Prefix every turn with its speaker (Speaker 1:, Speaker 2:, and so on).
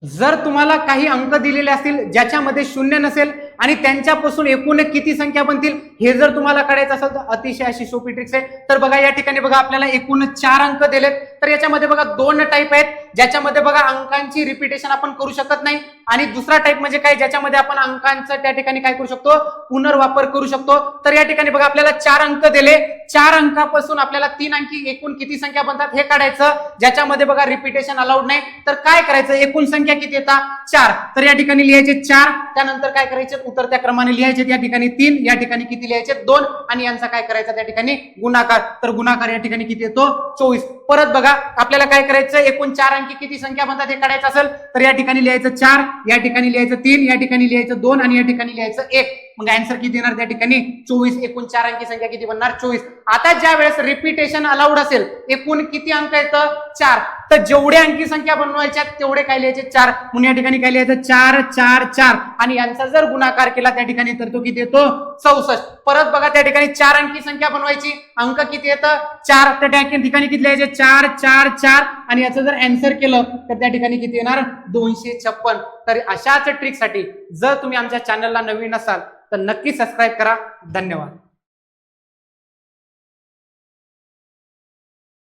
Speaker 1: जर तुम्हाला काही अंक दिलेले असतील ज्याच्यामध्ये शून्य नसेल आणि त्यांच्यापासून एकूण किती संख्या बनतील हे जर तुम्हाला काढायचं असेल तर अतिशय अशी सोपी ट्रिक्स आहे। तर बघा या ठिकाणी बघा आपल्याला एकूण 4 अंक दिलेत, तर याच्यामध्ये बघा 2 टाईप आहेत ज्याच्यामध्ये बघा अंकांची रिपीटेशन आपण करू शकत नाही, आणि दुसरा टाईप म्हणजे काय ज्याच्यामध्ये आपण अंकांचा त्या ठिकाणी काय करू शकतो, पुनर्वापर करू शकतो। तर या ठिकाणी बघा आपल्याला 4 अंक दिले, 4 अंकापासून आपल्याला 3 अंकी एकूण किती संख्या बनतात हे काढायचं, ज्याच्यामध्ये बघा रिपीटेशन अलाउड नाही। तर काय करायचं, एकूण संख्या किती येतात 4, तर या ठिकाणी लिहायचे 4, त्यानंतर काय करायचे उतरत्या क्रमाने लिहायचे, या ठिकाणी 3, या ठिकाणी किती लिहायचे 2, आणि यांचा काय करायचा त्या ठिकाणी गुणाकार, तर गुणाकार या ठिकाणी किती येतो 24। परत बघा आपल्याला काय करायचं, एकूण 4 अंकी किती संख्या बनतात हे काढायचं असेल तर या ठिकाणी लिहायचं 4, या ठिकाणी लिहायचं 3, या ठिकाणी लिहायचं 2, आणि या ठिकाणी लिहायचं 1, मग आन्सर किती येणार त्या ठिकाणी 24। एकूण 4 अंकी संख्या किती बनणार 24। आता ज्या वेळेस रिपीटेशन अलाउड असेल, एकूण किती अंक येतं 4, तर जेवढे अंकी संख्या बनवायच्या तेवढे काय लिहायचे 4, म्हणून या ठिकाणी काय लिहायचं 4 4 4, आणि यांचा जर गुणाकार केला त्या ठिकाणी तर तो किती येतो 64। परत बघा त्या ठिकाणी 4 अंकी संख्या बनवायची, अंक किती येतं 4, त्या ठिकाणी किती लिहायचे 4 4 4, आणि याचं जर आन्सर केलं तर त्या ठिकाणी किती येणार 256। तर अशाच ट्रिकसाठी जर तुम्ही आमच्या चॅनलला नवीन असाल तर नक्की सबस्क्राईब करा। धन्यवाद।